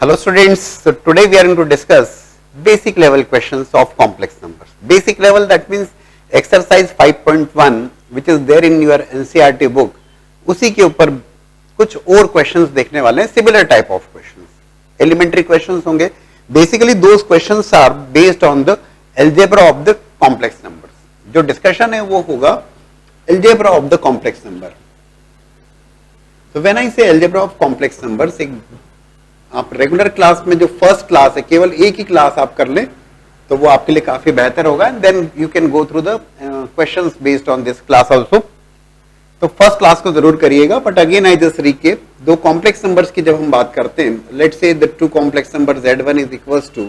Hello students, so today we are going to discuss basic level questions of complex numbers. Basic level, that means exercise 5.1 which is there in your NCERT book, उसी के ऊपर कुछ और questions देखने वाले हैं, similar type of questions, elementary questions होंगे. Basically those questions are based on the algebra of the complex numbers. जो डिस्कशन है वो होगा algebra of the complex number. तो when I say algebra of complex numbers, एक आप regular class में जो फर्स्ट क्लास है केवल एक ही क्लास आप कर लें तो वो आपके लिए काफी बेहतर होगा. And then you can go through the questions based on this class also. तो फर्स्ट क्लास को जरूर करिएगा. But again I just recap, दो कॉम्प्लेक्स नंबर्स की जब हम बात करते हैं, let's say the two complex number z1 is equals to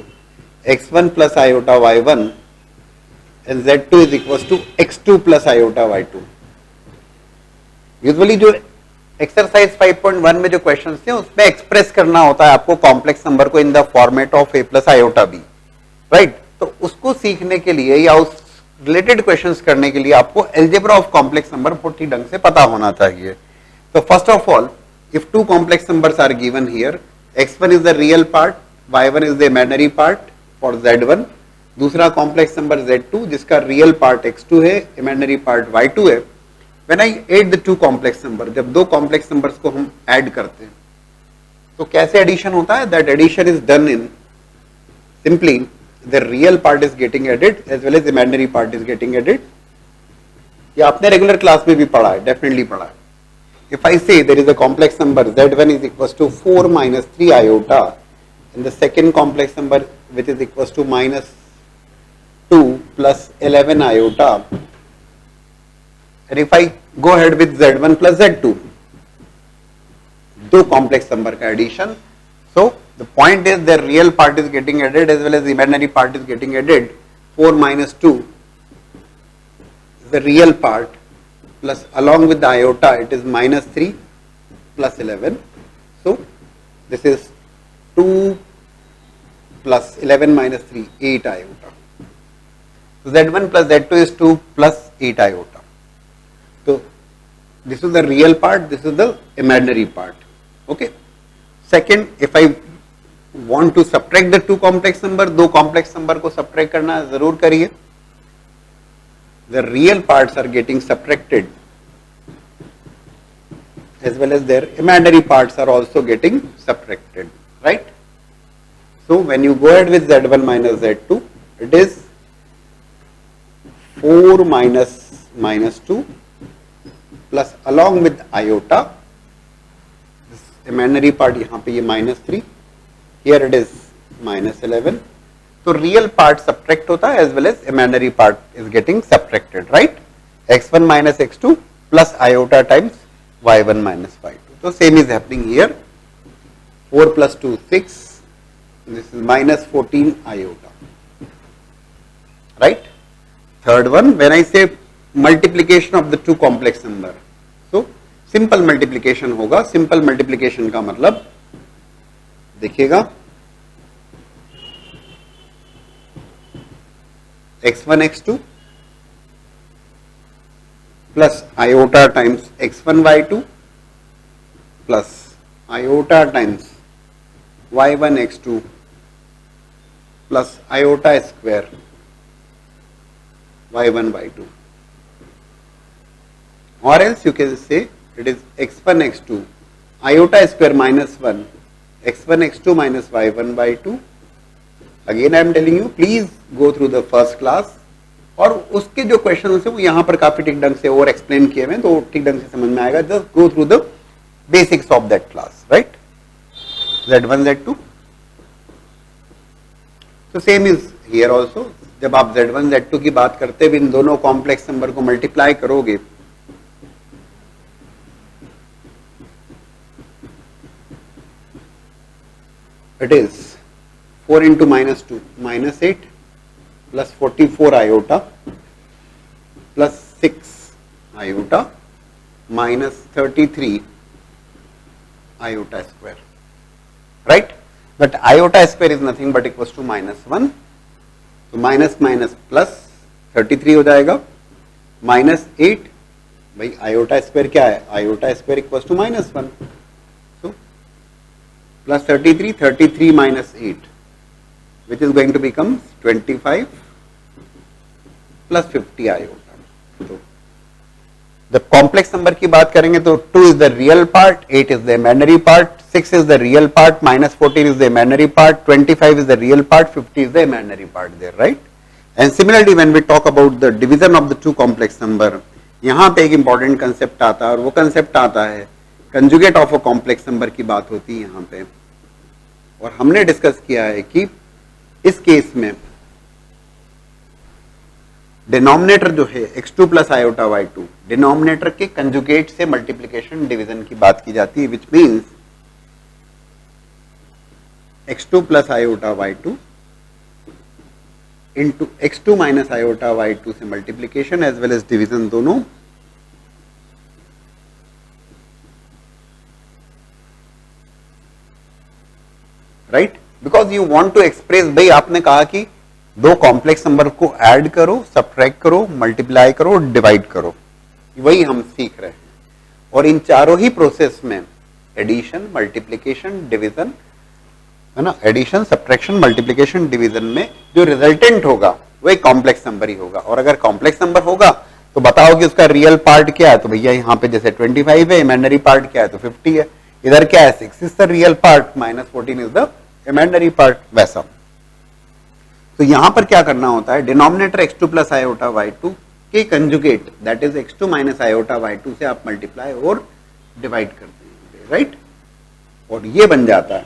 x1 plus iota y1 and z2 is equals to x2 plus iota y2. Usually जो exercise 5.1 में जो क्वेश्चंस थे उसमें एक्सप्रेस करना होता है आपको कॉम्प्लेक्स नंबर को इन the format of a plus iota b, right. तो उसको सीखने के लिए या उस रिलेटेड क्वेश्चंस करने के लिए आपको एल्जेब्रा ऑफ कॉम्प्लेक्स नंबर बहुत ही ढंग से पता होना चाहिए. तो first of all, if two complex numbers are given here, x1 is the real part, y1 is the imaginary part for z1. दूसरा कॉम्प्लेक्स नंबर z2 जिसका रियल पार्ट x2 है, इमेजिनरी पार्ट y2 है. When I add the two complex number, जब दो complex numbers को हम add करते हैं तो कैसे addition होता है? That addition is done in simply the real part is getting added as well as the imaginary part is getting added. ये आपने रेगुलर क्लास में भी पढ़ा है, डेफिनेटली पढ़ा है. If I say there is a complex number z1 is equals to 4 minus 3 iota and the second complex number which is equals to minus 2 plus 11 iota, and if I go ahead with z1 plus z2, दो complex number का addition. So the point is the real part is getting added as well as imaginary part is getting added. 4 minus 2 is the real part plus along with the iota it is minus 3 plus 11. So this is 2 plus 11 minus 3, 8 iota. So z1 plus z2 is 2 plus 8 iota. So this is the real part, this is the imaginary part. Okay. Second, if I want to subtract the two complex number, दो complex number को subtract करना है, जरूर करिए. The real parts are getting subtracted as well as their imaginary parts are also getting subtracted, right? So when you go ahead with z1 minus z2, it is 4 minus 2 plus along with iota, imaginary part यहाँ पे ये minus 3, here it is minus 11. तो real part subtract होता है as well as imaginary part is getting subtracted, right. x1 minus x2 plus iota times y1 minus y2. तो same is happening here. 4 plus 2 6, this is minus 14 iota, right. Third one, when I say multiplication of the two complex number, so simple multiplication होगा. Simple multiplication का मतलब देखिएगा, x1 x2 plus iota times x1 y2 plus iota times y1 x2 plus iota square y1 y2. Or else you can say it is x1 x2 iota square minus 1 x1 x2 minus y1 by 2. Again I am telling you, please go through the first class. और उसके जो question है वो यहाँ पर काफी ठीक ढंग से और एक्सप्लेन किए हुए हैं, तो ठीक ढंग से समझ में आएगा. Just go through the basics of that class, right. z1 z2. तो सेम इज हियर ऑल्सो. जब आप z1 z2 की बात करते हैं, इन दोनों कॉम्प्लेक्स नंबर को मल्टीप्लाई करोगे it is 4 into minus 2 minus 8 plus 44 iota plus 6 iota minus 33 iota square, right. But iota square is nothing but equals to minus 1. तो minus minus plus 33 हो जाएगा, minus 8, भाई iota square क्या है? iota square equals to minus 1. plus 33, 33 minus 8, which is going to become 25 plus 50 iota. So, the complex number की बात करेंगे तो 2 is the real part, 8 is the imaginary part, 6 is the real part, minus 14 is the imaginary part, 25 is the real part, 50 is the imaginary part there, right? And similarly when we talk about the division of the two complex number, यहाँ पे एक important concept आता है और वो concept आता है conjugate of a complex number की बात होती है यहाँ पे, और हमने डिस्कस किया है कि इस केस में डिनोमिनेटर जो है x2 plus iota y2, denominator के कंजुगेट से मल्टीप्लिकेशन डिवीजन की बात की जाती है, which means x2 plus iota y2 into x2 minus iota y2 से multiplication as well as division दोनों right, because you want to express, भाई आपने कहा कि दो कॉम्प्लेक्स नंबर को ऐड करो, सब्ट्रैक्ट करो, मल्टीप्लाई करो, डिवाइड करो, वही हम सीख रहे हैं। और इन चारों ही प्रोसेस में एडिशन, मल्टीप्लिकेशन, डिवीजन, है ना, एडिशन, सब्ट्रैक्शन, मल्टीप्लिकेशन, डिवीजन में जो रिजल्टेंट होगा वो एक कॉम्प्लेक्स नंबर ही होगा। और अगर कॉम्प्लेक्स नंबर होगा तो बताओ कि उसका रियल पार्ट क्या है, तो भैया यहाँ पे जैसे 25 है, इमेजिनरी पार्ट क्या है तो 50 है, इधर क्या है 6 is the real part, minus 14 is the imaginary part, वैसा। तो यहां पर क्या करना होता है, denominator x2 plus iota y2 के conjugate that is x2 minus iota y2 से आप मल्टीप्लाई और डिवाइड करते हैं, राइट। और ये बन जाता है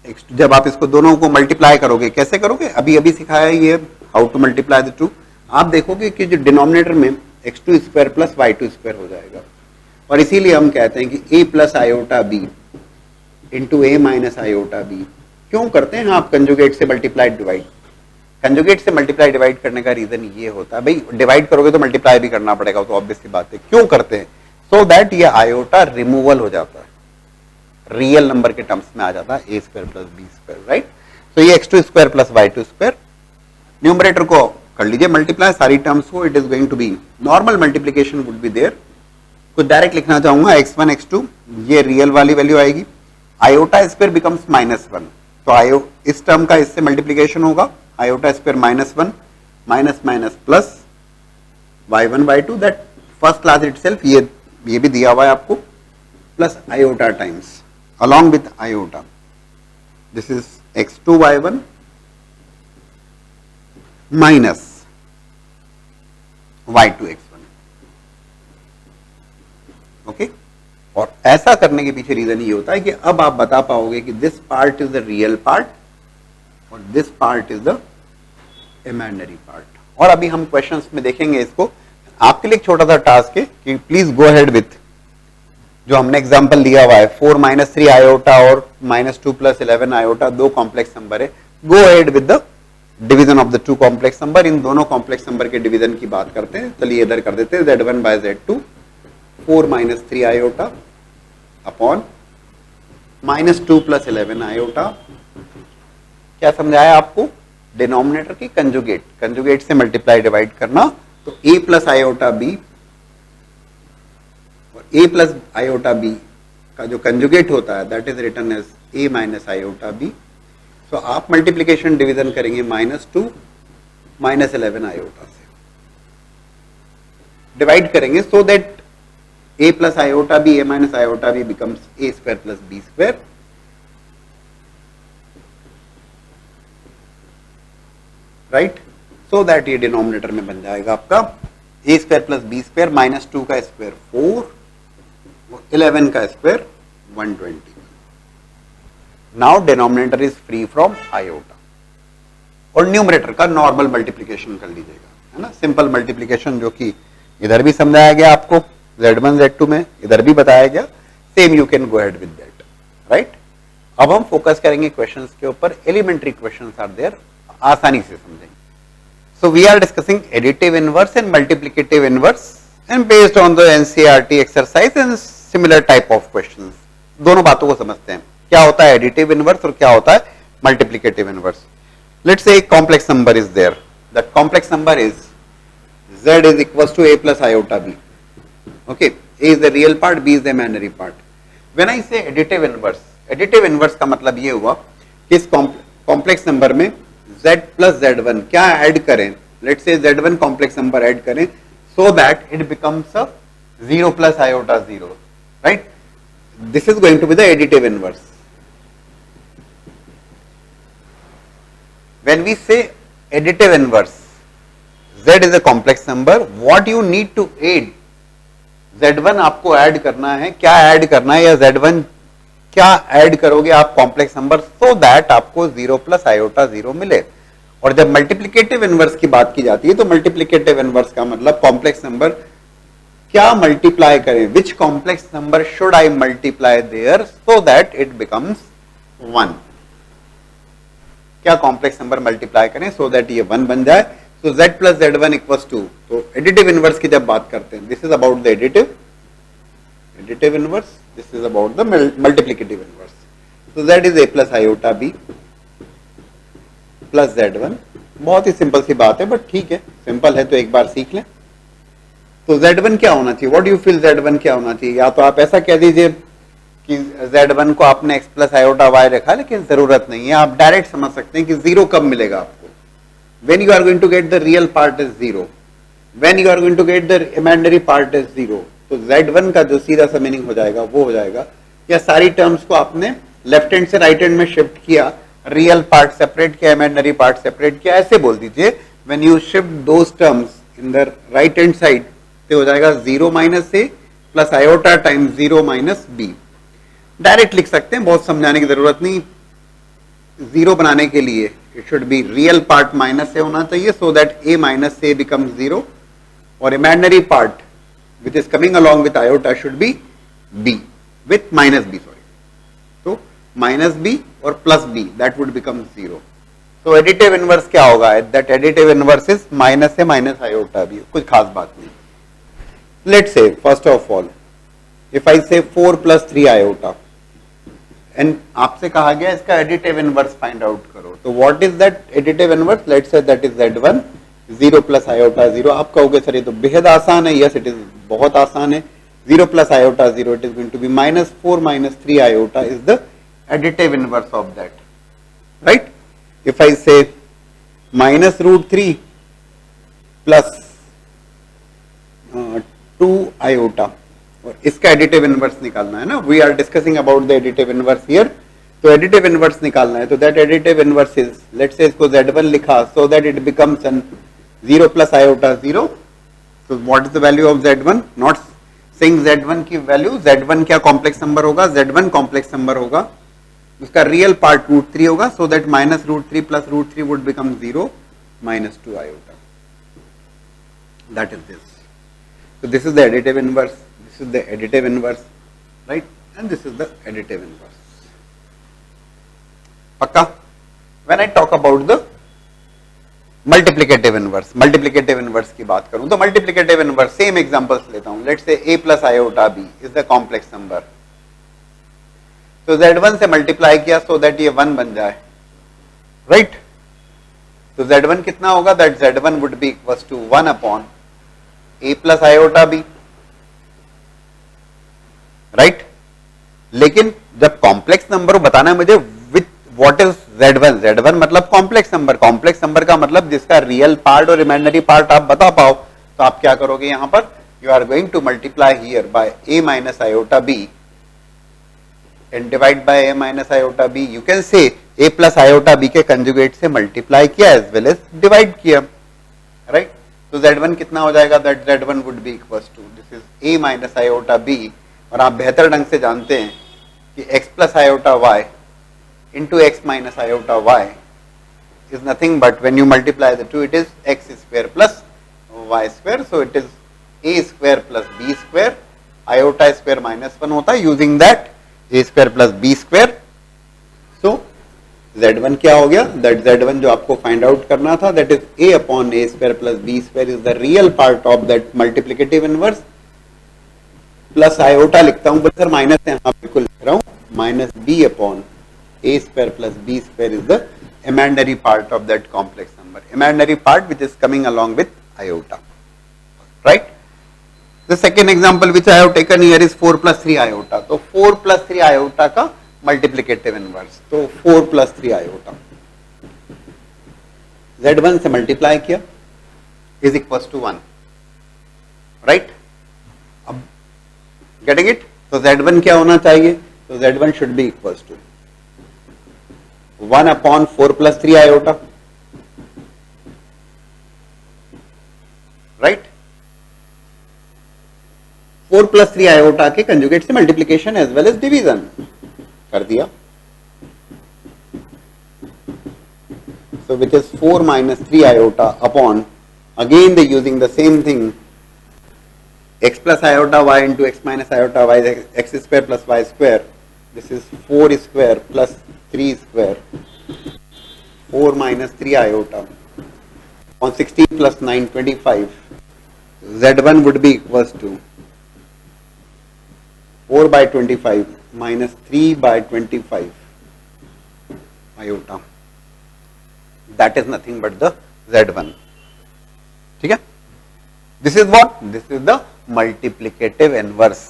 x2, जब आप इसको दोनों को मल्टीप्लाई करोगे, कैसे करोगे, अभी अभी सिखाया ये how to multiply the two. आप देखोगे कि जो डिनोमिनेटर में x2 square plus y2 square हो जाएगा, और इसीलिए हम कहते हैं कि a plus iota b into A minus iota B. क्यों करते हैं आप कंजुगेट से मल्टीप्लाई डिवाइड? कंजुगेट से मल्टीप्लाई डिवाइड करने का रीजन ये होता है, भाई डिवाइड करोगे तो मल्टीप्लाई भी करना पड़ेगा, तो ऑब्वियस सी बात है। क्यों करते हैं? सो दैट ये आयोटा रिमूवल हो जाता है, रियल नंबर के टर्म्स में आ जाता है A square plus B square, right. तो ये x2 square plus y2 square, numerator को कर लीजिए मल्टीप्लाई सारी टर्म्स को, it is going to be normal multiplication would be there. कुछ डायरेक्ट लिखना चाहूंगा, x1 x2 ये रियल वाली वैल्यू आएगी, आयोटा स्क्वायर बिकम्स -1, तो इस टर्म का इससे मल्टीप्लीकेशन होगा, iota square -1 minus minus plus y1 y2 that first class itself, ये भी दिया हुआ है आपको, plus iota times along with iota, this is x2 y1 minus y2 x1, okay. और ऐसा करने के पीछे रीजन ये होता है कि अब आप बता पाओगे कि this part is the real part और this part is the imaginary part. और अभी हम क्वेश्चंस में देखेंगे इसको। आपके लिए एक छोटा सा टास्क है कि प्लीज गो अहेड विथ जो हमने एग्जांपल लिया हुआ है, 4 - 3 आयोटा और -2 + 11 आयोटा, दो कॉम्प्लेक्स नंबर है। Go ahead with the division of the two complex number. इन दोनों कॉम्प्लेक्स नंबर के डिवीजन की बात करते हैं। चलिए इधर कर देते हैं, z1 by z2, 4 - 3 iota upon -2 + 11 iota. क्या समझाया आपको? डिनोमिनेटर की कंजुगेट, कंजुगेट से मल्टीप्लाई डिवाइड करना, तो a plus iota b a plus iota B का जो कंजुगेट होता है that is written as a minus iota B. So आप मल्टीप्लीकेशन डिवीजन करेंगे -2 - 11 आयोटा से डिवाइड करेंगे, so that a plus iota B, a minus iota B becomes a square plus b square, right. So that ये denominator में बन जाएगा आपका a square plus b square, -2 का स्क्वायर 4, 11 का square 120। Now denominator is free from iota, और numerator का normal multiplication कर लीजिएगा, है ना, सिंपल मल्टीप्लिकेशन, जो कि इधर भी समझाया गया आपको z1 z2 में, इधर भी बताया गया, same you can go ahead with that, right. अब हम फोकस करेंगे क्वेश्चंस के ऊपर। एलिमेंट्री क्वेश्चंस आर देयर, आसानी से समझेंगे। So we are discussing additive inverse and multiplicative inverse and based on the NCERT exercise and similar type of questions. दोनों बातों को समझते हैं, क्या होता है additive inverse और क्या होता है multiplicative inverse. Let's say a complex number is there. That complex number is z is equals to a plus iota b. Okay, a is the real part, b is the imaginary part. When I से additive inverse का मतलब ये हुआ कि इस complex number में z plus z1 क्या add करें, let's say z1 complex number add करें so that it becomes a 0 plus iota 0, right? This is going to be the additive inverse. When we say additive inverse, z is a complex number, what you need to add, z1 आपको add करना है, क्या add करना है, या z1 क्या add करोगे आप कॉम्प्लेक्स नंबर so that आपको 0 plus iota 0 मिले। और जब मल्टीप्लिकेटिव इनवर्स की बात की जाती है तो मल्टीप्लिकेटिव इनवर्स का मतलब कॉम्प्लेक्स नंबर क्या मल्टीप्लाई करें, which complex number should I multiply there so that it becomes 1, क्या कॉम्प्लेक्स नंबर मल्टीप्लाई करें सो दैट ये 1 बन जाए। So z plus z1 equals to, तो एडिटिव इनवर्स की जब बात करते हैं, this is about the additive inverse, this is about the multiplicative inverse. तो z is a plus iota b plus z1, बहुत ही सिंपल सी बात है, बट ठीक है, सिंपल है तो एक बार सीख लें। तो z1 क्या होना चाहिए, what do you feel z1 क्या होना चाहिए, या तो आप ऐसा कह दीजिए कि z1 को आपने x प्लस आयोटा y रखा, लेकिन जरूरत नहीं है, आप डायरेक्ट समझ सकते हैं कि 0 कब मिलेगा आपको, when you are going to get the real part is 0, when you are going to get the imaginary part is 0। तो z1 का जो सीधा सा मीनिंग हो जाएगा वो हो जाएगा, या सारी टर्म्स को आपने लेफ्ट हैंड से राइट हैंड में शिफ्ट किया, रियल पार्ट सेपरेट किया, इमेजिनरी पार्ट सेपरेट किया, ऐसे बोल दीजिए, when you shift those terms in the right hand side तो हो जाएगा 0 minus a plus iota times 0 minus b। Direct लिख सकते हैं, बहुत समझाने की जरूरत नहीं। 0 बनाने के लिए it should be real part minus a होना चाहिए सो that a minus a becomes 0, और imaginary part which is coming along with iota should be b with minus b, sorry, तो माइनस b और plus b, that would become 0। तो additive inverse क्या होगा, that additive inverse is minus a minus iota b, कुछ खास बात नहीं। Let's say first of all if I से 4 प्लस 3 आयोटा, एंड आपसे कहा गया इसका एडिटिव इनवर्स फाइंड आउट करो, तो what is that additive inverse, let's say that is z1 0 plus iota 0। आप कहोगे सर ये तो बेहद आसान है, यस इट इज, बहुत आसान है। 0 plus iota 0, it is going to be minus 4 minus 3 iota is the additive inverse of that, right? If I say minus root 3 plus 2 iota, और इसका additive inverse निकालना है ना, we are discussing about the additive inverse here, तो additive inverse निकालना है, तो that additive inverse is, let's say इसको z1 लिखा so that it becomes an 0 plus iota 0, so what is the value of z1, not saying z1 की value, z1 क्या complex number होगा, z1 complex number होगा, उसका real part √3 होगा, so that minus √3 plus √3 would become 0 minus 2 iota, that is this. So this is the additive inverse, this is the additive inverse, right? And this is the additive inverse. Pakka? When I talk about the multiplicative inverse की बात करूं तो multiplicative inverse same examples लेता हूं. Let's say a plus iota b is the complex number. तो z1 से multiply किया so that ये 1 बन जाए, right? तो z1 कितना होगा? That z1 would be equals to 1 upon a plus iota b, right? लेकिन जब कॉम्प्लेक्स नंबर बताना है मुझे with what is z1, z1 मतलब कॉम्प्लेक्स नंबर का मतलब जिसका रियल पार्ट और इमेजिनरी पार्ट आप बता पाओ, तो आप क्या करोगे यहां पर? You are going to multiply here by a minus iota b and divide by a minus iota b. You can say a plus iota b के कंजुगेट से मल्टीप्लाई किया as well as डिवाइड किया, right? तो z1 कितना हो जाएगा? That z1 would be equals to this is a minus iota b, और आप बेहतर ढंग से जानते हैं कि x plus iota y into x minus iota y is nothing but when you multiply the two, it is x square plus y square. So it is a square plus b square, iota square minus 1 होता है, using that a square plus b square. So z1 क्या हो गया? That z1 जो आपको find out करना था, that is a upon a square plus b square is the real part of that multiplicative inverse. Plus iota लिखता हूं, but sir minus है, हाँ बिल्कुल लिख रहा हूं, minus b upon a square plus b square is the imaginary part of that complex number, imaginary part which is coming along with iota, right? The second example which I have taken here is 4 plus 3 iota. तो 4 plus 3 iota का multiplicative inverse. तो 4 plus 3 iota. Z1 से multiply किया is equals to 1. Right? अब getting it? तो Z1 क्या होना चाहिए? तो Z1 should be equals to 1 upon 4 plus 3 iota. Right? 4 plus 3 iota के कंजुगेट से multiplication as well as division कर दिया. So which is 4 minus 3 iota upon, again they using the same thing, x plus iota y into x minus iota y, x square plus y square. This is 4 square plus 3 square. 4 minus 3 iota on 16 plus 9, 25. Z1 would be equals to 4 by 25 minus 3 by 25 iota. That is nothing but the Z1. ठीक है? This is what? This is the multiplicative inverse.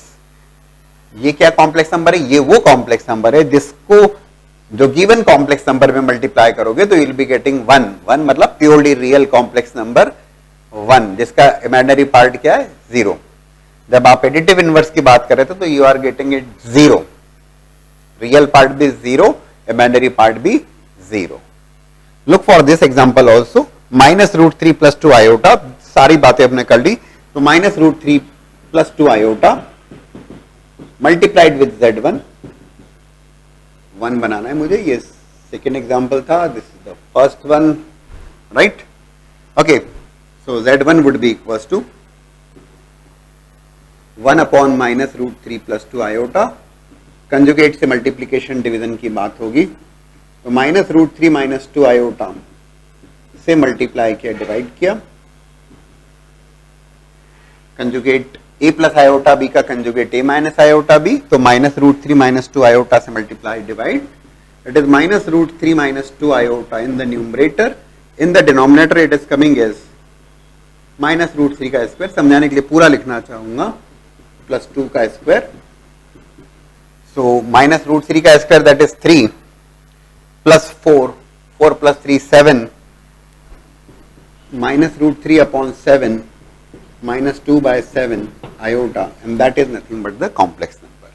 ये क्या complex number है? ये वो complex number है जिसको जो गिवन कॉम्प्लेक्स नंबर में मल्टीप्लाई करोगे तो यू विल बी गेटिंग 1. 1 मतलब प्योरली रियल कॉम्प्लेक्स नंबर 1, जिसका इमेजिनरी पार्ट क्या है? 0. जब आप एडिटिव इनवर्स की बात कर रहे थे तो you are getting it 0. Real part भी 0, इमेजिनरी पार्ट भी 0. Look for this example also. Minus root 3 plus 2 iota. सारी बातें हमने कर ली. तो minus root 3 plus 2 iota multiplied with Z1. 1 बनाना है मुझे. ये सेकेंड एग्जाम्पल था. This is the first one. Right? Okay. So Z1 would be equals to 1 upon minus root 3 plus 2 iota. Conjugate से मल्टीप्लीकेशन डिवीजन की बात होगी. तो माइनस रूट 3 माइनस 2 आयोटा से मल्टीप्लाई किया, डिवाइड किया. Conjugate a plus iota B का conjugate a minus iota B. तो माइनस रूट 3 माइनस 2 आयोटा से multiply, divide. It is minus root 3 minus 2 iota in the numerator. In the denominator it is coming as minus root 3 का square. समझाने के लिए पूरा लिखना चाहूंगा. प्लस 2 का स्क्वायर. सो माइनस रूट 3 का square that is 3 plus 4. 4 plus 3 7 minus root 3 upon 7 minus 2 by 7 iota, and that is nothing but the complex number.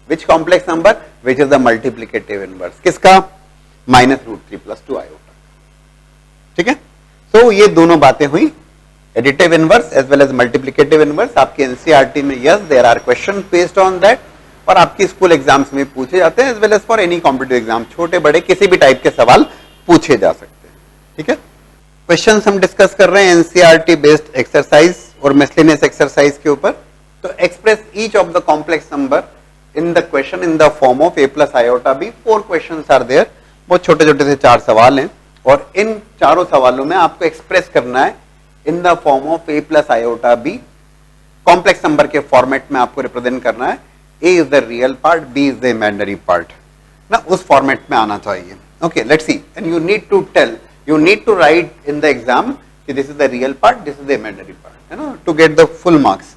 Which complex number? Which is the multiplicative inverse. किसका? Minus root 3 plus 2 iota. ठीक है? तो ये दोनों बातें हुई, additive inverse as well as multiplicative inverse. आपके NCERT में yes there are question based on that, और आपकी स्कूल एग्जाम्स में पूछे जाते हैं, as well as for any competitive exam. छोटे बड़े किसी भी टाइप के सवाल पूछे जा सकते हैं. ठीक है? क्वेश्चंस हम डिस्कस कर रहे हैं एनसीईआरटी बेस्ड एक्सरसाइज और मिसलेनियस एक्सरसाइज के ऊपर. तो express each of the complex number in the question in the form of a plus iota B. 4 questions are there. बहुत छोटे छोटे से 4 सवाल हैं, और इन चारों सवालों में आपको एक्सप्रेस करना है in the form of a plus iota B. Complex number के फॉर्मेट में आपको रिप्रेजेंट करना है. a is the real part, b is the imaginary part. ना उस फॉर्मेट में आना चाहिए. Okay, let's see. And you need to tell, you need to write in the exam that this is the real part, this is the imaginary part, you know, to get the full marks.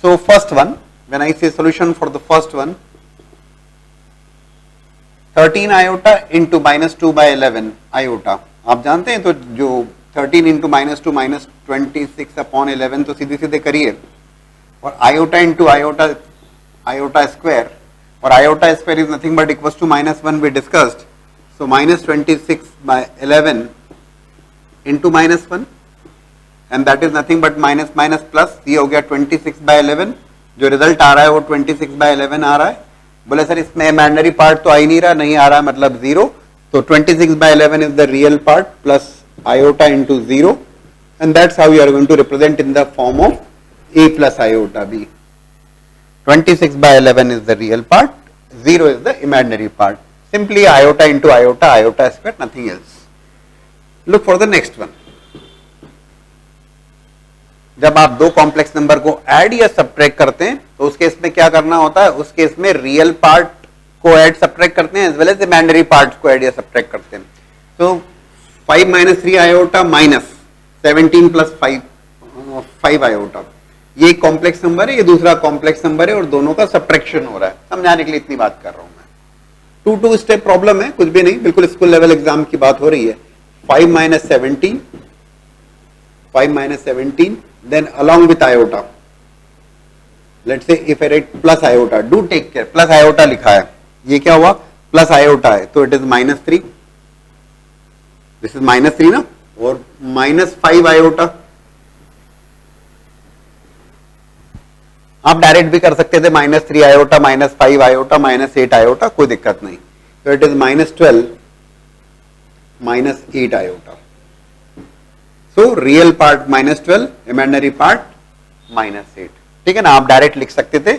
So first one, when I say solution for the first one, 13 iota into minus 2 by 11 iota. आप जानते हैं तो जो 13 into minus 2 minus 26 upon 11 तो सीधे सीधे करिए. और iota into iota, iota square, और iota square is nothing but equals to minus 1 we discussed. So minus 26 by 11 into minus 1, and that is nothing but minus minus plus. ये हो गया 26 by 11. जो रिजल्ट आ रहा है वो 26 by 11 आ रहा है. बोले सर इसमें इमेजिनरी पार्ट तो आ ही नहीं रहा, नहीं आ रहा मतलब 0. तो 26 by 11 is the real part plus iota into 0, and that's how you are going to represent in the form of a plus iota b. 26 by 11 is the real part, 0 is the imaginary part. Simply iota into iota, iota square, nothing else. Look for the next one. जब आप दो complex number को add या subtract करते हैं तो उस case में क्या करना होता है? उस केस में रियल पार्ट को ऐड सब्ट्रैक्ट करते हैं as well as imaginary part को ऐड या सब्ट्रैक्ट करते हैं. तो 5 minus 3 iota minus 17 plus 5 iota. ये एक कॉम्प्लेक्स नंबर है, ये दूसरा कॉम्प्लेक्स नंबर है और दोनों का सब्ट्रैक्शन हो रहा है। समझाने के लिए इतनी बात कर रहा हूं मैं। 2 स्टेप प्रॉब्लम है, कुछ भी नहीं, बिल्कुल स्कूल लेवल एग्जाम की बात हो रही है। 5 minus 17, 5 minus 17, then along with iota. Let's say if I write plus iota, do take care, plus iota लिखा है, ये क्या हुआ, प्लस आयोटा है, तो इट इज -3, दिस इज -3 ना, और -5 आयोटा। आप डायरेक्ट भी कर सकते थे, -3 आयोटा, -5 आयोटा, -8 आयोटा, कोई दिक्कत नहीं। तो it is -12 -8 iota. So real part -12, imaginary part -8। ठीक है ना, आप डायरेक्ट लिख सकते थे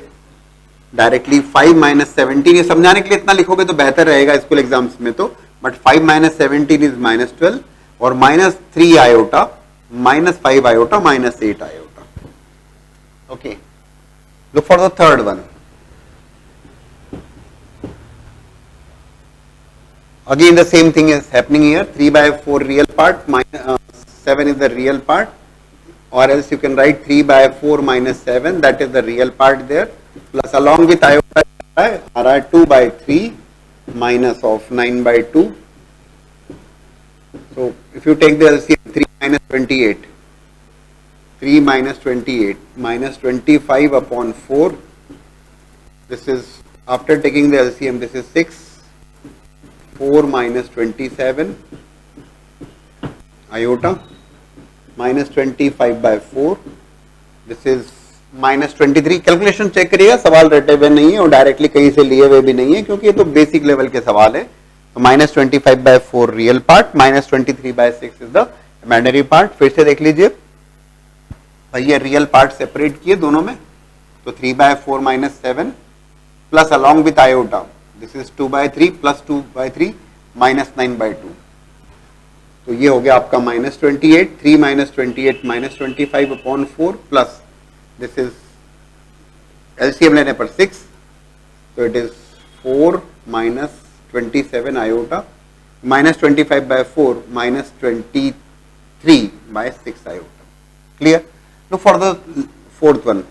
डायरेक्टली 5 minus 17, ये समझाने के लिए इतना लिखोगे तो बेहतर रहेगा स्कूल एग्जाम्स में तो, बट 5 minus 17 इज -12 और -3 iota, -5 iota, -8 iota. Okay, look for the third one. Again the same thing is happening here, 3/4 real part, 7 is the real part, or else you can write 3/4 minus 7, that is the real part there, plus along with iota are 2/3 minus of 9/2. So if you take the LCM, 3 minus 28, 3 minus 28 minus 25 upon 4, this is after taking the LCM, this is 6, 4 minus 27 iota minus 25/4, this is -23। Calculation check करिएगा, सवाल रटे हुए नहीं है और directly कहीं से लिए हुए भी नहीं है, क्योंकि ये तो बेसिक लेवल के सवाल है। तो -25/4 real part, -23/6 is the imaginary part. फिर से देख लीजिए भाई, ये रियल पार्ट सेपरेट किए दोनों में, तो 3/4 - 7 plus along with iota, this is 2/3 plus 2/3 -9/2। तो ये हो गया आपका -28, 3 minus 28 minus 25 upon 4 plus this is LCM लेने पर 6, तो it is 4 minus 27 iota -25/4 -23/6 iota. Clear? No for the fourth one,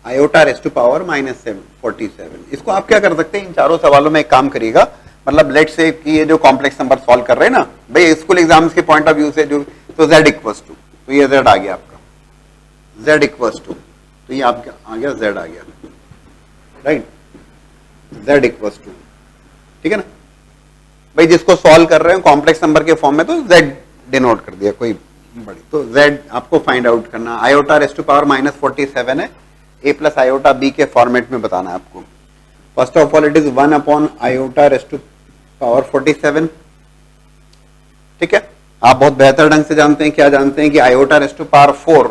iota raise to power -47। इसको आप क्या कर सकते हैं, इन चारों सवालों में एक काम करिएगा, मतलब लेट से कि ये जो कॉम्प्लेक्स नंबर सॉल्व कर रहे हैं ना भाई, स्कूल एग्जाम्स के पॉइंट ऑफ व्यू से जो, तो z इक्वल्स टू, तो ये z आ गया आपका, z इक्वल्स टू, तो ये आपका आ गया z आ गया, राइट, z इक्वल्स टू। ठीक है ना भाई, जिसको सॉल्व कर रहे हैं कॉम्प्लेक्स नंबर के फॉर्म में तो z डिनोट कर दिया, कोई बड़ी, तो z आपको फाइंड आउट करना। आयोटा रेज़ टू पावर -47 है, a प्लस आयोटा b के फॉर्मेट में बताना है आपको। First of all it is 1 upon iota raise to power 47। ठीक है, आप बहुत बेहतर ढंग से जानते हैं, क्या जानते हैं कि आयोटा रेज़ टू पावर 4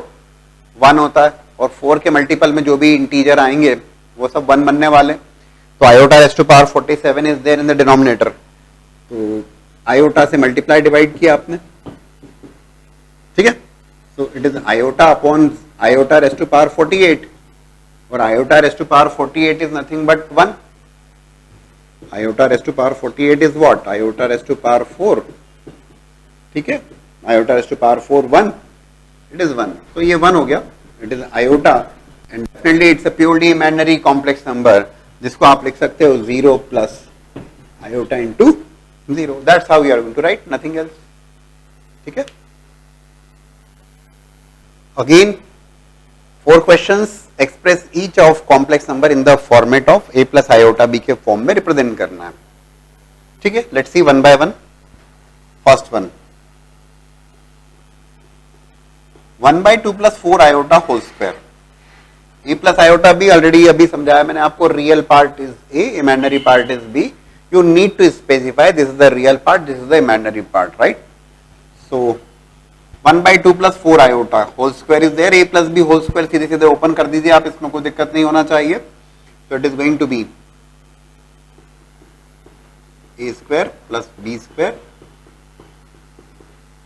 1 होता है, और 4 के मल्टीपल में जो भी इंटीजर आएंगे वो सब 1 बनने वाले। तो iota raise to power 47 is there in the denominator, तो आयोटा से मल्टीप्लाई डिवाइड किया आपने। ठीक है, so it is iota upon iota raise to power 48, और iota raise to power 48 is nothing but 1। Iota raise to power 48 is what, iota raise to power 4। ठीक है, iota raise to power 4 1, it is 1, तो ये 1 हो गया, it is iota, and definitely it's a purely imaginary complex number, जिसको आप लिख सकते हो 0 plus iota into 0, that's how you are going to write, nothing else. ठीक है, again 4 questions, express each of complex number in the format of a plus iota b के form में represent करना है। ठीक है, let's see one by one. First one, 1/2 plus 4 iota whole square, a plus iota b already अभी समझाया मैंने आपको, real part is a, imaginary part is b, you need to specify this is the real part, this is the imaginary part, right? So 1/2 plus 4 iota whole square is there, a plus b whole square सीधे सीधे open कर दीजिए आप, इसमें कोई दिक्कत नहीं होना चाहिए। So it is going to be a square plus b square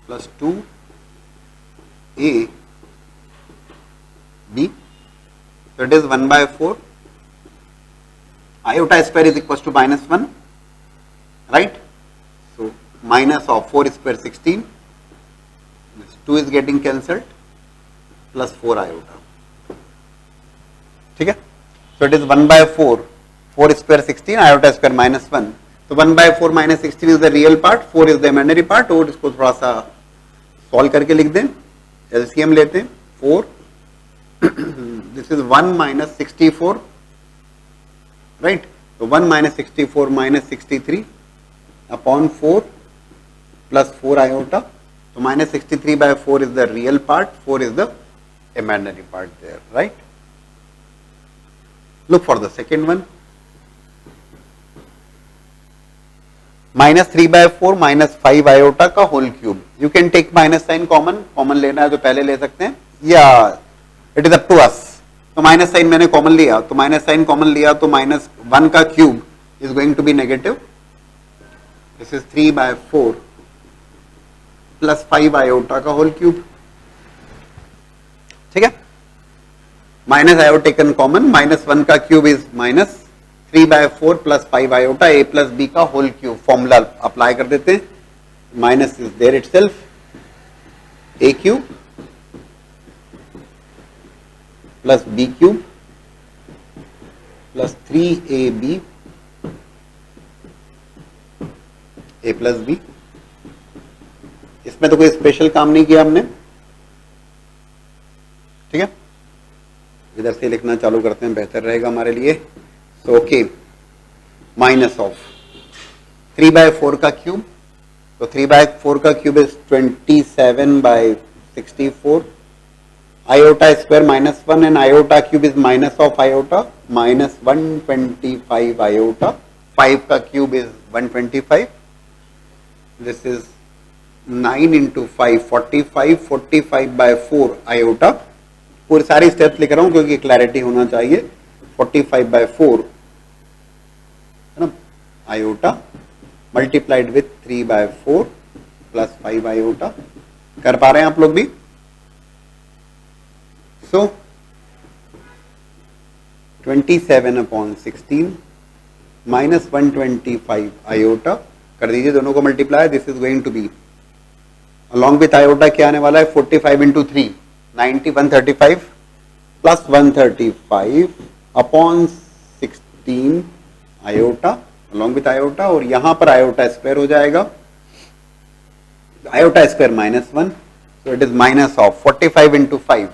plus 2a b, so it is 1/4, iota square is equals to -1, right? So minus of 4 square 16, 2 is getting cancelled, plus 4 iota. ठीक है, so it is 1 by 4, 4 square 16, iota square minus 1. तो 1 by 4 minus 16 is the real part, 4 is the imaginary part. और इसको थोड़ा सा solve करके लिख दें, एलसीएम लेते हैं 4, दिस इज 1 minus 64, राइट. तो 1 minus 64 minus 63 upon 4 plus 4 iota. So minus 63 by 4 is the real part, 4 is the imaginary part there, right? Look for the second one. Minus 3 by 4 minus 5 iota का whole cube. You can take minus sign common. Common लेना है तो पहले ले सकते हैं, या it is up to us. तो माइनस साइन मैंने कॉमन लिया, तो माइनस साइन कॉमन लिया तो माइनस 1 का cube is going to be negative. This is 3 by 4 plus 5 iota का होल क्यूब. ठीक है, minus iota taken common, minus 1 का cube is minus 3 by 4 plus 5 iota A plus B का whole cube. Formula apply कर देते हैं. Minus is there itself, A cube plus B cube plus 3ab A plus B. इसमें तो कोई special काम नहीं किया हमने. ठीक है, इधर से लिखना चालू करते हैं, बेहतर रहेगा हमारे लिए. So okay, minus of 3 by 4 का क्यूब, तो 3 by 4 का cube is 27 by 64. iota square minus 1 and iota cube is minus of iota, minus 125 iota. 5 का cube is 125. This is 9 into 5, 45, 45 by 4 iota. पूरी सारी स्टेप्स लिख रहा हूं क्योंकि क्लैरिटी होना चाहिए. 45 by 4 है ना, iota multiplied with 3 by 4 plus 5 iota. कर पा रहे हैं आप लोग भी? So 27 upon 16 minus 125 iota कर दीजिए, दोनों को multiply. This is going to be along with iota क्या आने वाला है, 45 into 3 90, 135 plus 135 upon 16 iota along with iota. और यहां पर आयोटा स्क्वायर हो जाएगा, iota square minus 1, so it is minus of 45 into 5.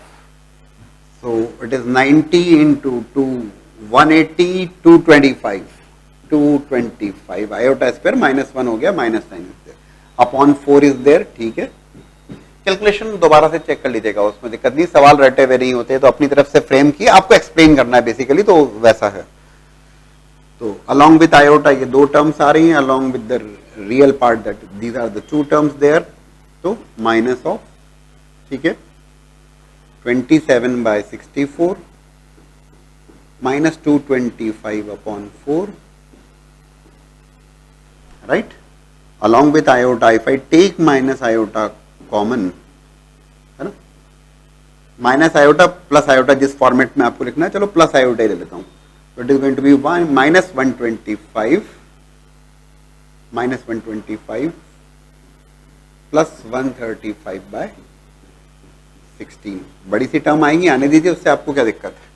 So it is 90 into 2, 180, 225, 225 iota square minus 1 हो गया, minus sign is there, upon 4 is there. ठीक है, calculation दोबारा से चेक कर लीजिएगा, उसमें दिक्कत नहीं. सवाल रटे हुए नहीं होते, तो अपनी तरफ से फ्रेम किए, आपको एक्सप्लेन करना है बेसिकली, तो वैसा है. तो अलॉन्ग विथ आयोटा ये दो टर्म्स आ रही हैं, along with the real part that these are the 2 terms there. तो माइनस ऑफ, ठीक है, 27 by 64 minus 225 upon 4, right? Along with iota, if I take minus iota common, है ना, माइनस आयोटा प्लस आयोटा जिस format में आपको लिखना है, चलो प्लस आयोटा ही ले लेता हूं. It is going to be minus 125 plus 135 by 16. बड़ी सी टर्म आएंगी, आने दीजिए, उससे आपको क्या दिक्कत है,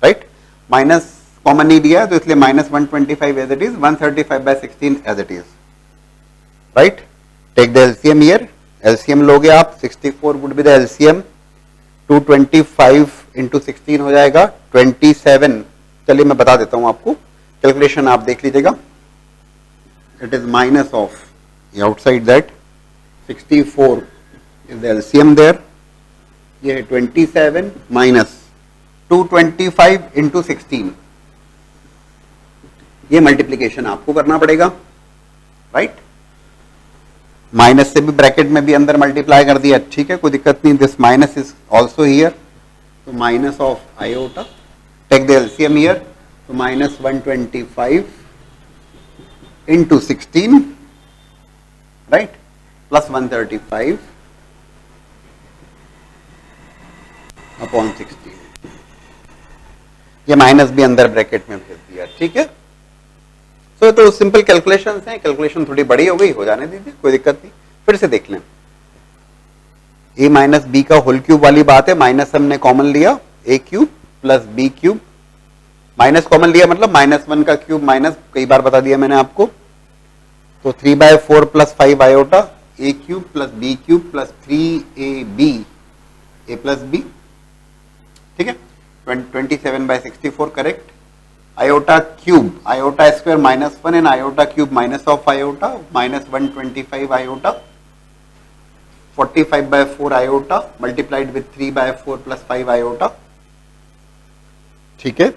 राइट. माइनस कॉमन नहीं दिया है तो इसलिए minus 125 as it is, 135 by 16 as it is, right. Take the LCM here. LCM लोगे आप, 64 would be the LCM, 225 into 16 हो जाएगा 27. चलिए मैं बता देता हूं आपको, कैलकुलेशन आप देख लीजिएगा. It is minus of outside that 64 is the LCM there. ये 27 माइनस 225 इंटू 16, ये मल्टीप्लीकेशन आपको करना पड़ेगा, राइट. माइनस से भी ब्रैकेट में भी अंदर मल्टीप्लाई कर दिया, ठीक है, कोई दिक्कत नहीं. This minus is also here, तो minus of iota, take the LCM here. तो minus 125 into 16, right, plus 135 upon 16. ये माइनस भी अंदर ब्रैकेट में भेज दिया, ठीक है. तो सिंपल कैलकुलेशंस हैं. कैलकुलेशन थोड़ी बड़ी हो गई, हो जाने दीजिए, कोई दिक्कत नहीं. फिर से देख लें. ए माइनस बी का होल क्यूब वाली बात है, माइनस हमने कॉमन लिया, a cube plus B cube, minus common लिया मतलब -1 का क्यूब माइनस, कई बार बता दिया मैंने आपको, तो 3/4 plus 5 iota a cube plus B cube plus 3ab A plus b, ठीक है, 27/64 correct. Iota cube, iota square -1 and iota cube minus of iota, -125 iota, 45/4 iota multiplied with 3/4 plus 5 iota, ठीक है।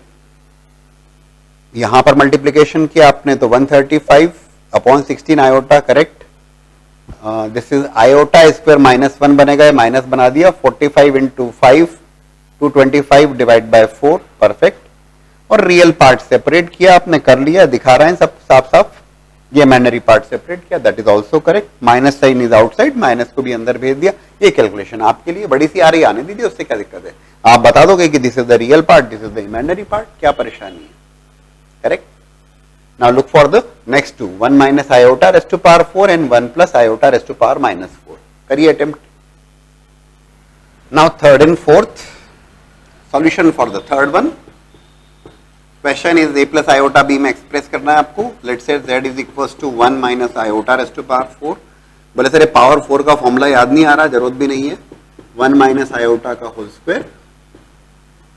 यहां पर मल्टीप्लीकेशन किया आपने तो 135/16 iota correct. This is iota square -1 बनेगा, माइनस बना दिया, 45 × 5 225 डिवाइड बाय 4 परफेक्ट। और रियल पार्ट सेपरेट किया आपने, कर लिया, दिखा रहे हैं सब साफ साफ, ये इमेजिनरी पार्ट सेपरेट किया, that is also correct. Minus sign is outside, minus को भी अंदर भेज दिया। ये कैलकुलेशन आपके लिए बड़ी सी आ रही, आने दीजिए, उससे क्या दिक्कत है, आप बता दोगे कि this is the real part, this is the imaginary part, क्या परेशानी है, correct. Now look for the next two, 1 minus iota raise to power 4 and 1 plus iota raise to power -4, करिए attempt. Now third and fourth solution for the third one, question is a plus iota b में express करना है आपको। Let's say z is equals to 1 minus iota raise to power 4। बोले sir power 4 का formula याद नहीं आ रहा, जरूरत भी नहीं है, 1 माइनस आयोटा का होल स्क्वायर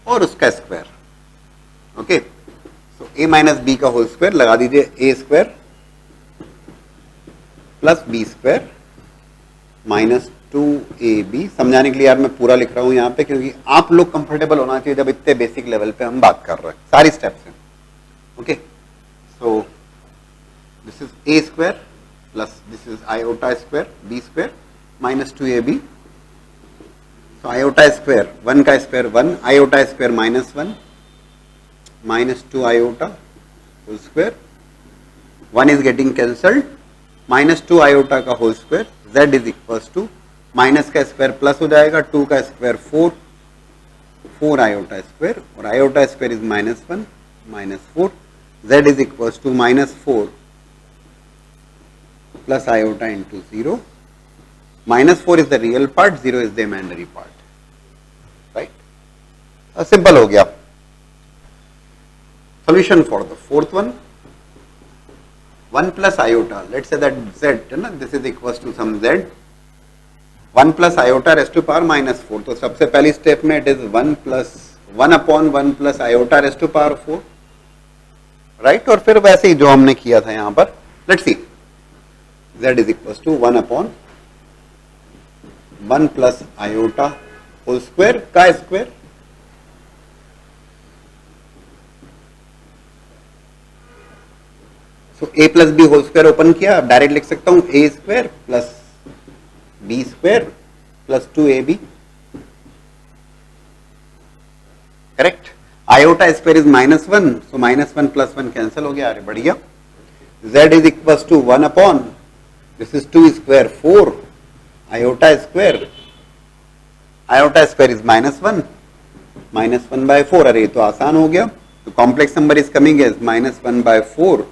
और उसका square, okay. So a minus B का होल स्क्वायर लगा दीजिए, a square plus B square minus 2ab। समझाने के लिए यार मैं पूरा लिख रहा हूं यहाँ पे, क्योंकि आप लोग कंफर्टेबल होना चाहिए जब इतने बेसिक लेवल पे हम बात कर रहे हैं, सारी स्टेप्स हैं, okay. So this is a square plus this is iota square b square minus 2ab। So iota square 1 का square 1, iota square -1 minus 2 iota whole square, 1 is getting cancelled, -2 iota का whole square, z is equals to minus का square plus हो जाएगा, 2 का square 4, 4 iota square और iota square is -1 -4, z is equals to -4 plus iota into 0, -4 is the real part, 0 is the imaginary part, right. Simple हो गया। Solution for the fourth one, 1 plus iota, let's say that z है ना, this is equals to some z, 1 plus iota raise to power -4। तो सबसे पहली step में it is 1 plus 1/1 plus iota raise to power 4, right. और फिर वैसे ही जो हमने किया था यहां पर, let's see, z is equals to 1/1 plus iota whole square का square, so a plus b whole square open किया, अब डायरेक्ट लिख सकता हूं a square plus b square plus 2ab, correct. Iota square is -1, so -1 plus 1 cancel हो गया, अरे बढ़िया। z is equals to 1/, this is 2 square 4, iota square is -1 -1/4, अरे तो आसान हो गया। तो complex number is coming as -1/4,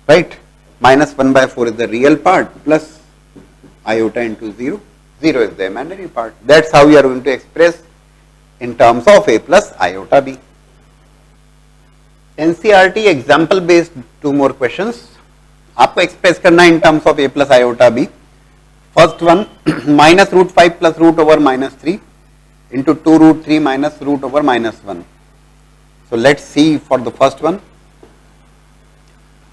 right. -1/4 is the real part plus iota into 0. 0 is the imaginary part. That's how you are going to express in terms of a plus iota b. NCERT example based 2 more questions. आपको express करना है in terms of a plus iota b. First one, -√5 plus root over -3 into 2√3 minus root over -1. So let's see for the first one.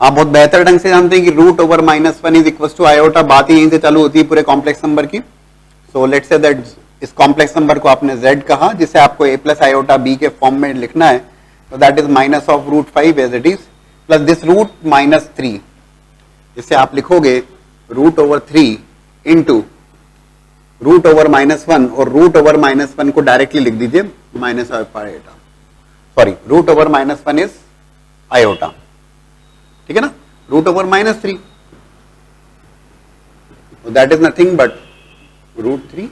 आप बहुत बेहतर ढंग से जानते हैं कि root over -1 is equal to iota, बात ही यहीं से चालू होती है पूरे कॉम्प्लेक्स नंबर की। सो लेट्स से दैट इस कॉम्प्लेक्स नंबर को आपने z कहा, जिसे आपको a प्लस आयोटा b के फॉर्म में लिखना है, तो that is minus of √5 as it is plus this root -3, जिसे आप लिखोगे root over 3 into root over -1, और रूट ओवर -1 को डायरेक्टली लिख दीजिए minus of iota, sorry root over -1 is iota, ठीक है ना, root over -3, that is nothing but √3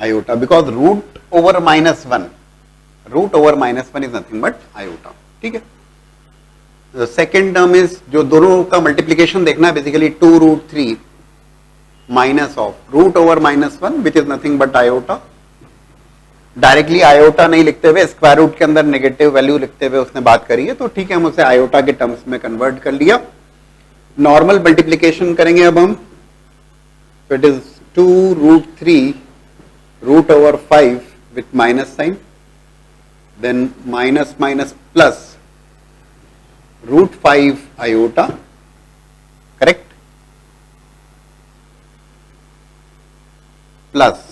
iota, because root over -1 is nothing but iota, ठीक है। सेकेंड टर्म इज, जो दोनों का मल्टीप्लीकेशन देखना है basically, 2√3 minus of root over -1 which is nothing but iota. Directly iota नहीं लिखते हुए स्क्वायर रूट के अंदर नेगेटिव वैल्यू लिखते हुए उसने बात करी है, तो ठीक है हम उसे आयोटा के टर्म्स में कन्वर्ट कर लिया। नॉर्मल मल्टीप्लीकेशन करेंगे अब हम, तो it is 2√3 root over 5 with minus sign, then minus minus plus √5 iota, correct, plus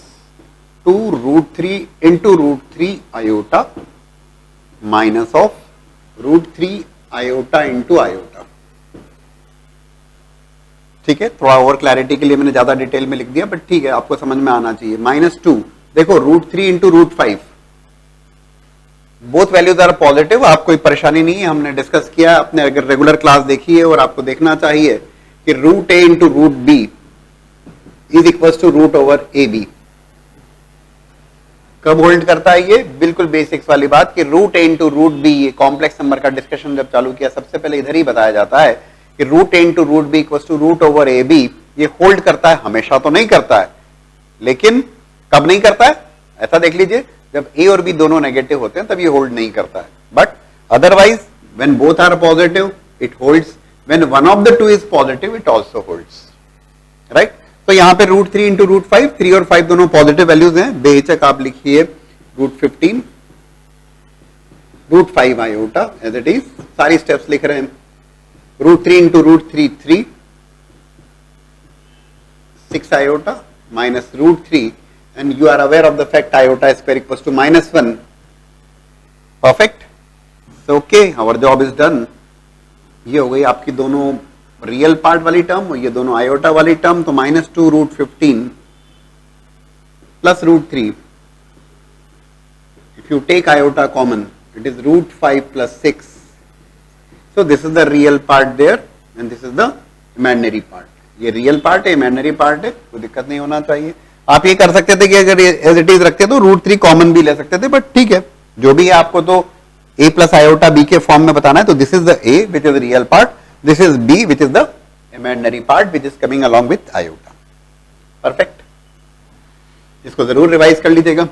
2√3 into √3 iota minus of √3 iota into iota। ठीक है, थोड़ा और क्लैरिटी के लिए मैंने ज्यादा डिटेल में लिख दिया, बट ठीक है आपको समझ में आना चाहिए। -2, देखो √3 into √5, both values are positive, आपको कोई परेशानी नहीं है, हमने डिस्कस किया, आपने अगर रेगुलर क्लास देखी है, और आपको देखना चाहिए कि √a into √b is equal to root over AB। कब होल्ड करता है ये? बिल्कुल बेसिक्स वाली बात कि √a into √b, ये कॉम्प्लेक्स नंबर का डिस्कशन जब चालू किया सबसे पहले इधर ही बताया जाता है कि √a into √b equals to root over AB। ये होल्ड करता है, हमेशा तो नहीं करता है, लेकिन कब नहीं करता है ऐसा देख लीजिए, जब a और b दोनों नेगेटिव होते हैं तब ये होल्ड नहीं करता है, but otherwise when both are positive it holds, when one of the two is positive it also holds, right. तो यहां पे √3 into √5, 3 और 5 दोनों पॉजिटिव वैल्यूज हैं, बेहिचक आप लिखिए √15 √5 आयोटा एज इट इज, सारी स्टेप्स लिख रहे हैं। √3 into √3 3, 6 iota minus √3, and you are aware of the fact iota square equals to -1, perfect, so okay, our job is done। ये हो गई आपकी दोनों रियल पार्ट वाली टर्म और ये दोनों आयोटा वाली टर्म, तो -2 √15 plus √3, if you take iota common it is √5 plus 6, so this is the real part there and this is the imaginary part। ये रियल पार्ट है, इमेजिनरी पार्ट है, कोई दिक्कत नहीं होना चाहिए। आप ये कर सकते थे कि अगर एज इट इज रखते तो √3 कॉमन भी ले सकते थे, बट ठीक है जो भी है, आपको तो a प्लस आयोटा b के फॉर्म में बताना है, तो this is the a which is real part, this is b which is the imaginary part which is coming along with iota, perfect। इसको जरूर रिवाइज कर लीजिएगा।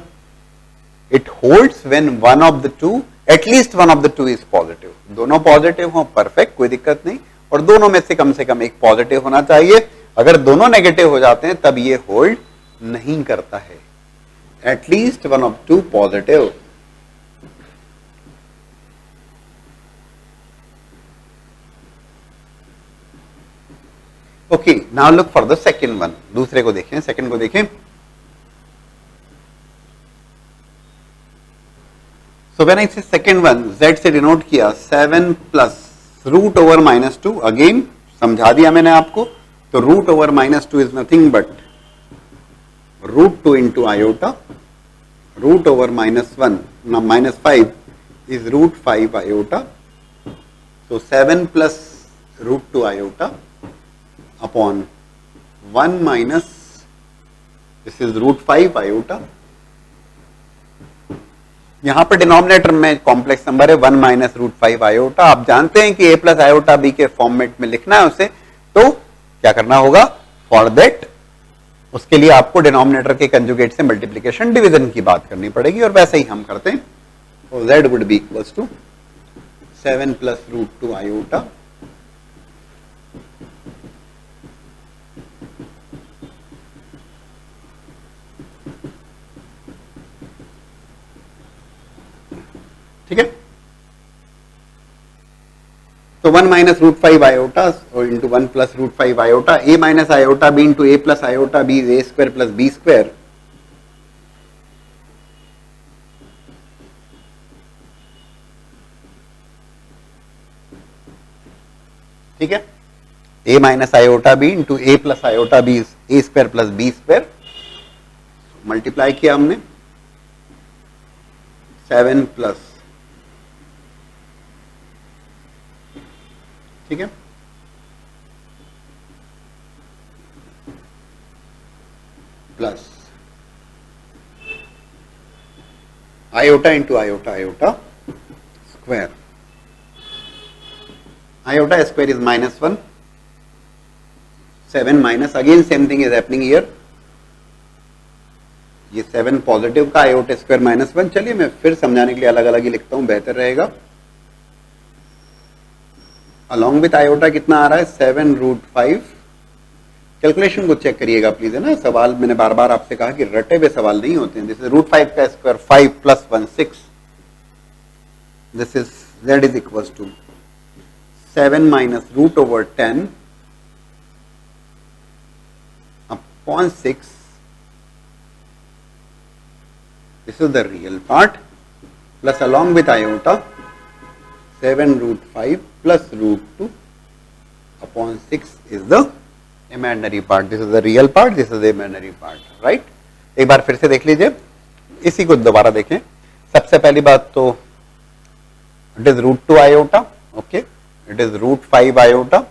it holds when one of the two, at least one of the two is positive, दोनों positive हो perfect, कोई दिक्कत नहीं, और दोनों में से कम एक पॉजिटिव होना चाहिए। अगर दोनों नेगेटिव हो जाते हैं तब ये होल्ड नहीं करता है, at least one of two positive. Okay, now look for the second one, दूसरे को देखें, सेकेंड को देखें। सो व्हेन आई से सेकेंड वन, z से डिनोट किया 7 प्लस रूट ओवर -2, अगेन समझा दिया मैंने आपको, तो root over -2 is nothing but √2 into iota, root over -5 is √5 iota, so 7 plus √2 iota upon 1 minus this is √5 iota. यहां पर डिनोमिनेटर में कॉम्प्लेक्स नंबर है 1 माइनस √5 आयोटा। आप जानते हैं कि a प्लस आयोटा b के फॉर्मेट में लिखना है उसे, तो क्या करना होगा फॉर दैट, उसके लिए आपको डिनोमिनेटर के कंजुगेट से मल्टीप्लीकेशन डिवीजन की बात करनी पड़ेगी, और वैसे ही हम करते हैं। तो z would be equals to 7 plus √2 iota ठीक है। तो 1 minus √5 iota into 1 plus √5 iota, a minus iota b into a plus iota b, a square plus b square, ठीक है। a minus iota b into a plus iota b, a square plus b square, multiply किया हमने 7 plus, ठीक है, plus iota into iota, iota square, iota square is -1, 7 minus, again same thing is happening here, ये 7 positive का iota square minus 1। चलिए मैं फिर समझाने के लिए अलग अलग ही लिखता हूं, बेहतर रहेगा। अलॉन्ग विथ आयोटा कितना आ रहा है 7√5। कैलकुलेशन को चेक करिएगा प्लीज, है ना। सवाल मैंने बार बार आपसे कहा कि रटे हुए सवाल नहीं होते हैं। दिस इज √5 का square 5 + 1 6, this is z is equal to 7 minus √10 upon 6, this is the real part, plus along with iota 7√5 plus √2 upon 6 is the imaginary part. This is the real part, this is the imaginary part, right? एक बार फिर से देख लीजिए, इसी को दोबारा देखें। सबसे पहली बात तो it is √2 iota, okay, it is √5 iota।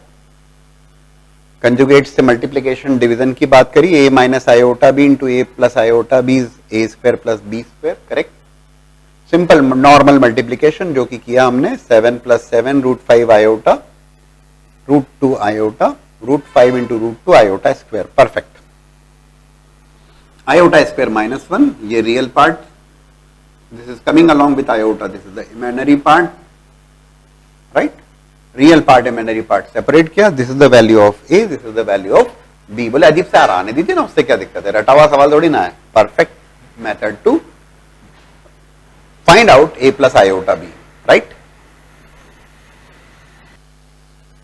Conjugate से मल्टीप्लीकेशन डिवीजन की बात करी, a minus iota B into A plus iota B is A square plus B square, correct. Simple normal multiplication जो कि किया हमने, 7 + 7 √5 iota √2 iota √5 into √2 iota square, perfect. Iota square minus 1, ये real part, this is coming along with iota, this is the imaginary part, right. Real part imaginary part separate किया, this is the value of A, this is the value of B. बोले अजीब से आने दीजिए ना, उससे क्या दिक्कत है, रटा हुआ सवाल थोड़ी ना है। Perfect method to find out A plus iota B, right.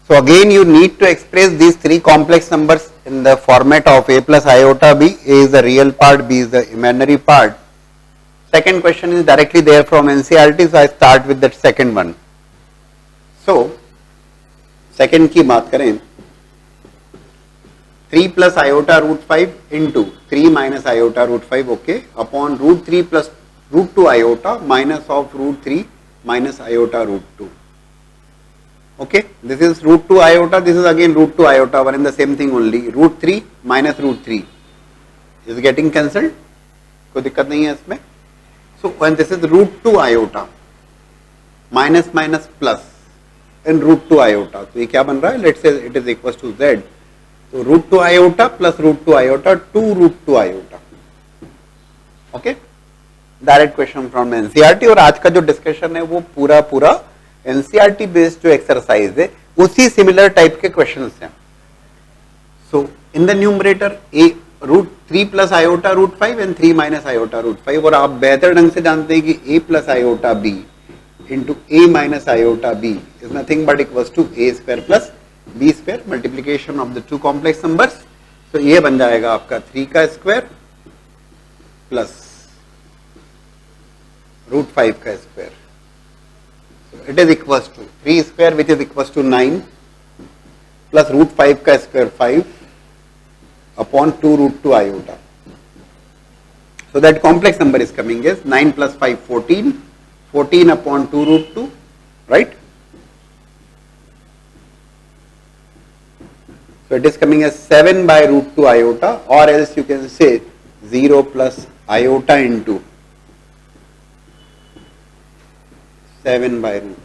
So again you need to express these 3 complex numbers in the format of A plus iota B. A is the real part, B is the imaginary part. Second question is directly there from NCERT, so I start with that second one. So second की बात करें, 3 plus iota √5 into 3 minus iota √5, okay, upon √3 plus √2 iota minus of √3 minus iota √2. Okay, this is √2 iota, this is again √2 iota, one in the same thing only. √3 minus √3 is getting cancelled, कोई दिक्कत नहीं है इसमें. So when this is √2 iota minus minus plus in √2 iota, तो ये क्या बन रहा है, let's say it is equals to z, तो √2 iota plus √2 iota 2 √2 iota. Okay, direct question from NCERT. और आज का जो डिस्कशन है वो पूरा पूरा एनसीईआरटी बेस्ड जो एक्सरसाइज है उसी सिमिलर टाइप के क्वेश्चंस हैं. So in the numerator a √3 plus iota √5 and 3 minus iota √5, और आप बेहतर ढंग से जानते हैं कि a plus iota b into a minus iota b is nothing but equals to a square plus b square, multiplication of the two complex numbers. तो ये बन जाएगा आपका 3 का स्क्वायर प्लस √5 का square. It is equals to 3 square which is equals to 9 plus √5 का square 5 upon 2 √2 iota. So that complex number is coming as 9 plus 5 14, 14 upon 2 √2, right? So it is coming as 7 by √2 iota, or else you can say 0 plus iota into 7 by √2.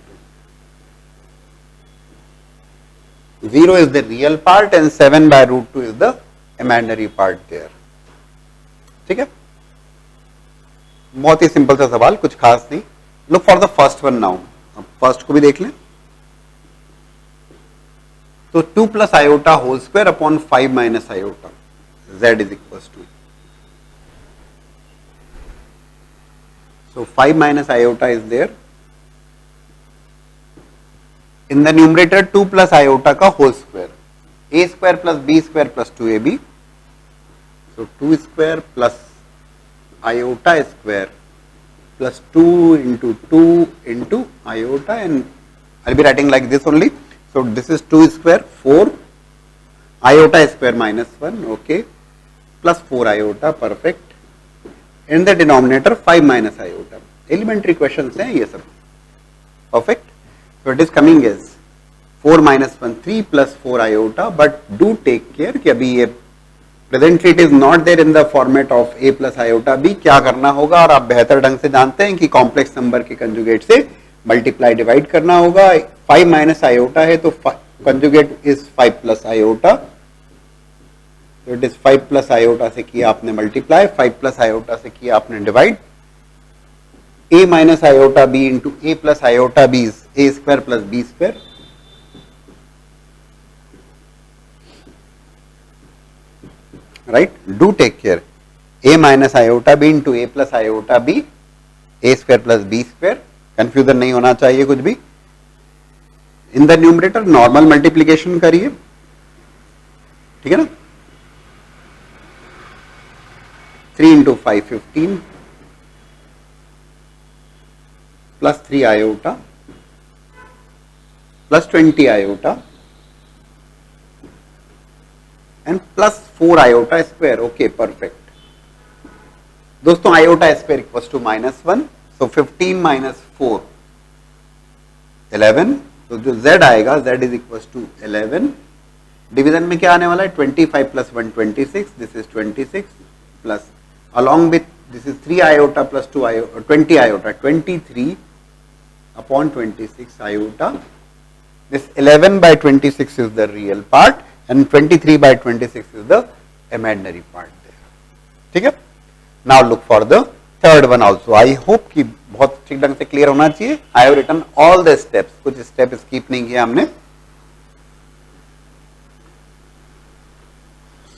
0 is the real part and 7 by √2 is the imaginary part there. ठीक है, बहुत ही simple सा सवाल, कुछ खास नहीं. Look for the first one now. अब first को भी देख लें. तो 2 plus iota whole square upon 5 minus iota, z is equals to, so 5 minus iota is there. In the numerator 2 plus iota का whole square, a square plus b square plus 2ab, so 2 square plus iota square plus 2 into 2 into iota, and I'll be writing like this only. So this is 2 square 4 iota square minus 1, okay, plus 4 iota, perfect. In the denominator 5 minus iota. Elementary questions हैं ये सब, perfect. So it is coming as 4 minus 1 3 plus 4 iota, but do take care कि अभी ये presently it is not there in the format of a plus iota b. क्या करना होगा, और आप बेहतर ढंग से जानते हैं कि कॉम्प्लेक्स नंबर के कंजुगेट से मल्टीप्लाई डिवाइड करना होगा. 5 माइनस आयोटा है तो कंजुगेट इज 5 प्लस आयोटा, तो इट इज 5 प्लस आयोटा से किया आपने मल्टीप्लाई, 5 प्लस आयोटा से किया आपने divide, a minus iota b into A plus iota b is A square plus B square, right. Do take care, a minus iota b into A plus iota b, A square plus B square, confusion नहीं होना चाहिए कुछ भी. In the numerator normal multiplication करिए, ठीक है ना. 3 into 5 15 plus 3 iota plus 20 iota and plus 4 iota square. Okay perfect. दोस्तों iota square equals to -1, so 15 minus 4 11. तो जो z आएगा z is equals to 11. Division में क्या आने वाला है 25 plus 1 26, this is 26 plus along with this is 3 iota plus 2 iota 20 iota 23 upon 26 iota. This 11 by 26 is the real part and 23 by 26 is the imaginary part there. ठीक है. Now look for the third one also. I hope कि बहुत ठीक ढंग से clear होना चाहिए. I have written all the steps, कुछ स्टेप स्किप नहीं किया हमने.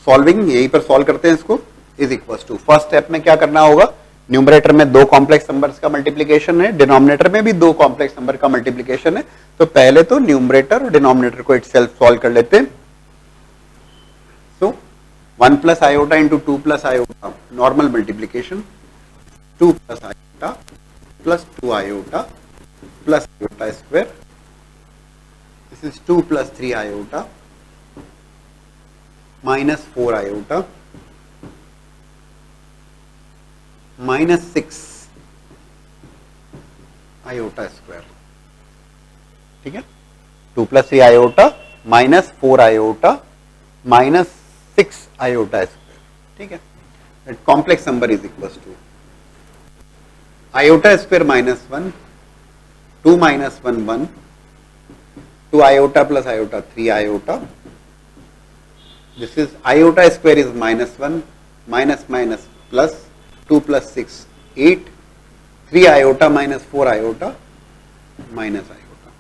सॉल्विंग यहीं पर सॉल्व करते हैं इसको. Is equals to first step में क्या करना होगा, न्यूमरेटर में दो कॉम्प्लेक्स नंबर्स का मल्टीप्लिकेशन है, डिनोमिनेटर में भी दो कॉम्प्लेक्स नंबर का मल्टीप्लिकेशन है. तो पहले तो न्यूमरेटर और डिनोमिनेटर को इटसेल्फ सॉल्व कर लेते हैं. So 1 plus iota into 2 plus iota normal multiplication, 2 plus iota plus 2 iota plus iota square, this is 2 plus 3 iota minus 4 iota minus 6 iota square. ठीक है. 2 plus 3 iota minus 4 iota minus 6 iota square. ठीक है. That complex number is equals to iota square minus 1, 2 minus 1 1, 2 iota plus iota 3 iota. This is iota square is -1 minus minus plus 2 plus 6 8, 3 iota minus 4 iota minus iota.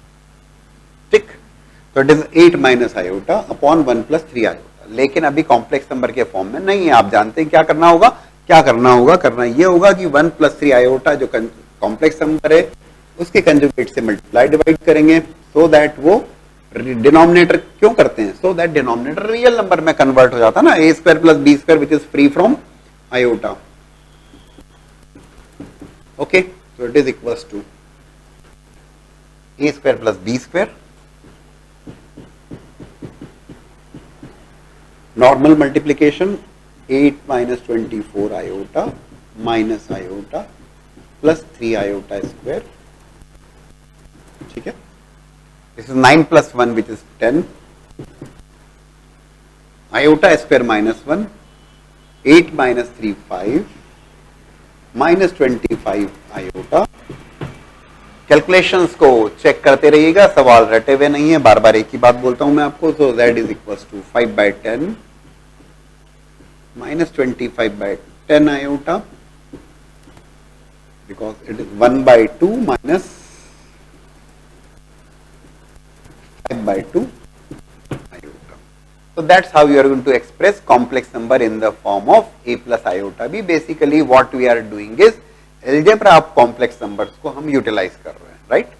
ठीक. तो it is 8 minus iota upon 1 plus 3 iota. लेकिन अभी complex number के form में नहीं है. आप जानते हैं क्या करना होगा, करना ये होगा कि 1 प्लस 3 आयोटा जो कॉम्प्लेक्स नंबर है उसके कंजुगेट से मल्टीप्लाई डिवाइड करेंगे, सो दैट वो डिनोमिनेटर क्यों करते हैं, so that denominator real number में कन्वर्ट हो जाता है ना, a square plus B square which is free from iota. Okay, so it is equals to a square plus b square, normal multiplication 8 minus 24 iota minus iota plus 3 iota square. ठीक है. This is 9 plus 1 which is 10, iota square minus 1, 8 minus 3 5 minus 25 iota. Calculations को check करते रहिएगा, सवाल रटे हुए नहीं है, बार बार एक ही बात बोलता हूं मैं आपको. So z is equals to 5 by 10 minus 25 by 10 iota, because it is 1 by 2 minus 5 by 2 iota. So that's how you are going to express complex number in the form of a plus iota b. Basically what we are doing is algebra of complex numbers को हम utilize कर रहे हैं, right?